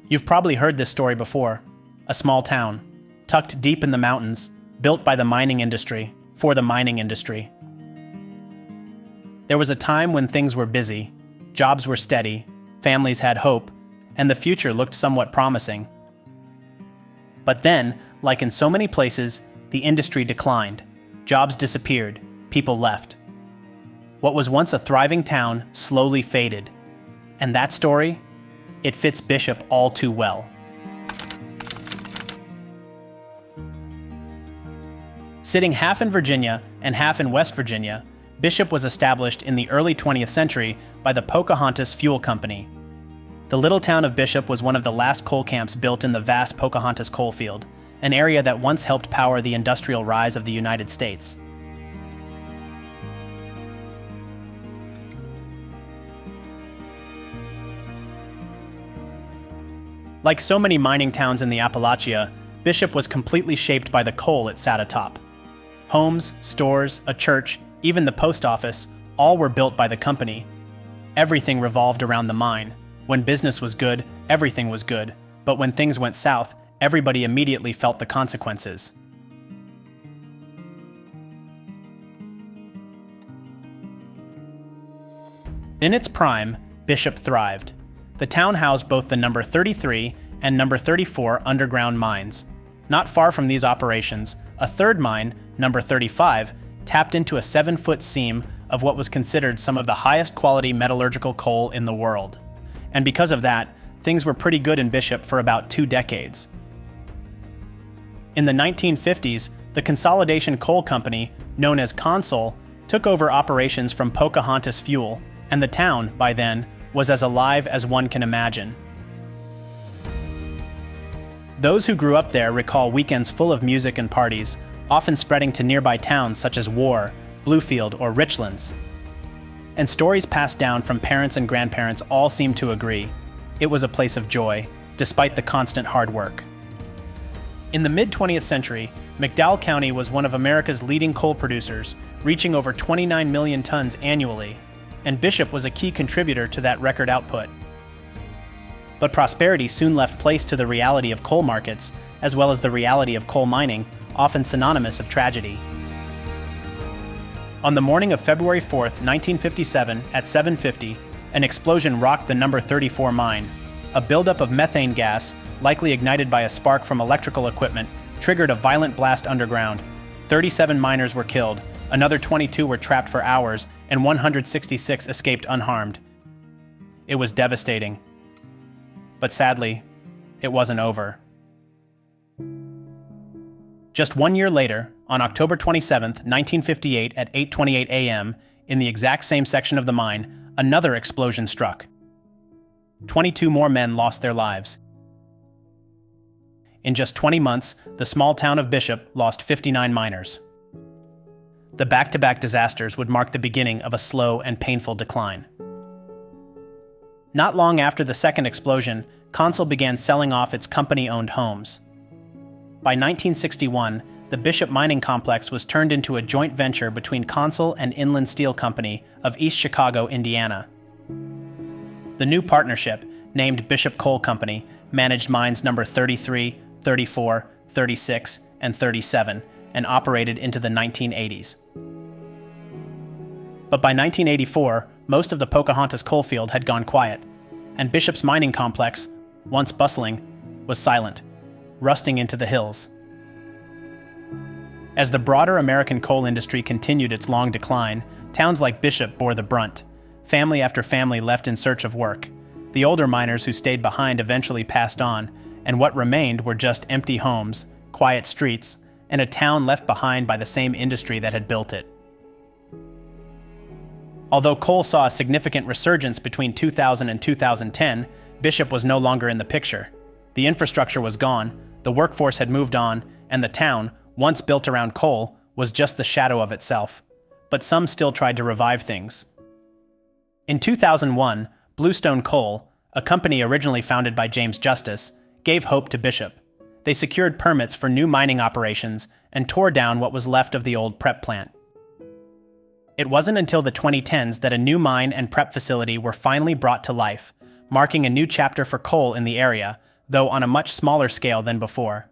You've probably heard this story before. A small town, tucked deep in the mountains, built by the mining industry, for the mining industry. There was a time when things were busy, jobs were steady, families had hope, and the future looked somewhat promising. But then, like in so many places, the industry declined, jobs disappeared, people left. What was once a thriving town slowly faded. And that story? It fits Bishop all too well. Sitting half in Virginia and half in West Virginia, Bishop was established in the early 20th century by the Pocahontas Fuel Company. The little town of Bishop was one of the last coal camps built in the vast Pocahontas coal field, an area that once helped power the industrial rise of the United States. Like so many mining towns in the Appalachia, Bishop was completely shaped by the coal it sat atop. Homes, stores, a church, even the post office, all were built by the company. Everything revolved around the mine. When business was good, everything was good, but when things went south, everybody immediately felt the consequences. In its prime, Bishop thrived. The town housed both the number 33 and number 34 underground mines. Not far from these operations, a third mine, number 35, tapped into a 7-foot seam of what was considered some of the highest quality metallurgical coal in the world. And because of that, things were pretty good in Bishop for about 2 decades. In the 1950s, the Consolidation Coal Company, known as Consol, took over operations from Pocahontas Fuel, and the town, by then, was as alive as one can imagine. Those who grew up there recall weekends full of music and parties, often spreading to nearby towns such as War, Bluefield, or Richlands. And stories passed down from parents and grandparents all seem to agree. It was a place of joy, despite the constant hard work. In the mid-20th century, McDowell County was one of America's leading coal producers, reaching over 29 million tons annually, and Bishop was a key contributor to that record output. But prosperity soon left place to the reality of coal markets, as well as the reality of coal mining, often synonymous of tragedy. On the morning of February 4th, 1957, at 7:50, an explosion rocked the number 34 mine. A buildup of methane gas, likely ignited by a spark from electrical equipment, triggered a violent blast underground. 37 miners were killed, another 22 were trapped for hours, and 166 escaped unharmed. It was devastating. But sadly, it wasn't over. Just 1 year later, on October 27, 1958 at 8:28 a.m., in the exact same section of the mine, another explosion struck. 22 more men lost their lives. In just 20 months, the small town of Bishop lost 59 miners. The back-to-back disasters would mark the beginning of a slow and painful decline. Not long after the second explosion, Consol began selling off its company-owned homes. By 1961, the Bishop Mining Complex was turned into a joint venture between Consol and Inland Steel Company of East Chicago, Indiana. The new partnership, named Bishop Coal Company, managed mines number 33, 34, 36, and 37, and operated into the 1980s. But by 1984, most of the Pocahontas coalfield had gone quiet, and Bishop's mining complex, once bustling, was silent, rusting into the hills. As the broader American coal industry continued its long decline, towns like Bishop bore the brunt. Family after family left in search of work. The older miners who stayed behind eventually passed on, and what remained were just empty homes, quiet streets, and a town left behind by the same industry that had built it. Although coal saw a significant resurgence between 2000 and 2010, Bishop was no longer in the picture. The infrastructure was gone, the workforce had moved on, and the town, once built around coal, was just the shadow of itself. But some still tried to revive things. In 2001, Bluestone Coal, a company originally founded by James Justice, gave hope to Bishop. They secured permits for new mining operations and tore down what was left of the old prep plant. It wasn't until the 2010s that a new mine and prep facility were finally brought to life, marking a new chapter for coal in the area, though on a much smaller scale than before.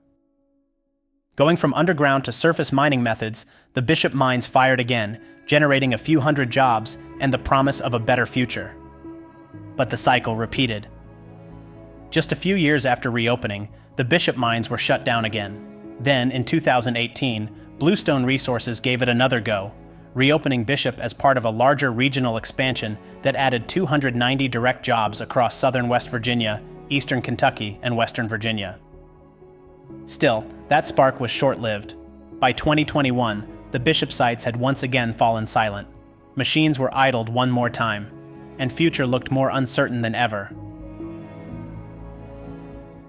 Going from underground to surface mining methods, the Bishop mines fired again, generating a few hundred jobs and the promise of a better future. But the cycle repeated. Just a few years after reopening, the Bishop mines were shut down again. Then, in 2018, Bluestone Resources gave it another go, reopening Bishop as part of a larger regional expansion that added 290 direct jobs across southern West Virginia, eastern Kentucky, and western Virginia. Still, that spark was short-lived. By 2021, the Bishop sites had once again fallen silent. Machines were idled one more time, and future looked more uncertain than ever.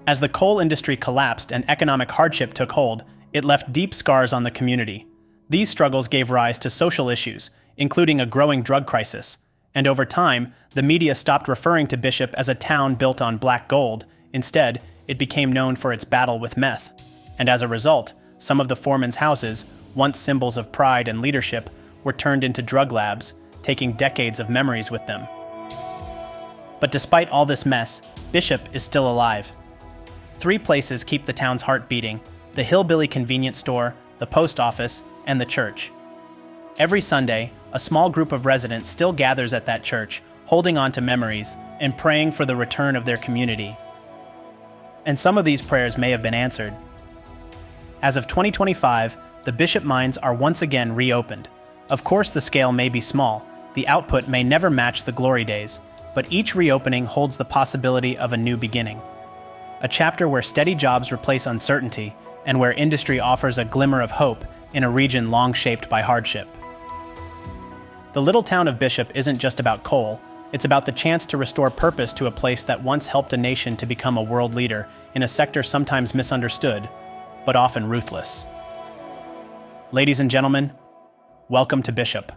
As the coal industry collapsed and economic hardship took hold, it left deep scars on the community. These struggles gave rise to social issues, including a growing drug crisis, and over time, the media stopped referring to Bishop as a town built on black gold. Instead, it became known for its battle with meth, and as a result, some of the foremen's houses, once symbols of pride and leadership, were turned into drug labs, taking decades of memories with them. But despite all this mess, Bishop is still alive. 3 places keep the town's heart beating: the Hillbilly convenience store, the post office, and the church. Every Sunday, a small group of residents still gathers at that church, holding on to memories and praying for the return of their community. And some of these prayers may have been answered. As of 2025, the Bishop mines are once again reopened. Of course, the scale may be small, the output may never match the glory days, but each reopening holds the possibility of a new beginning. A chapter where steady jobs replace uncertainty, and where industry offers a glimmer of hope in a region long shaped by hardship. The little town of Bishop isn't just about coal, it's about the chance to restore purpose to a place that once helped a nation to become a world leader in a sector sometimes misunderstood, but often ruthless. Ladies and gentlemen, welcome to Bishop.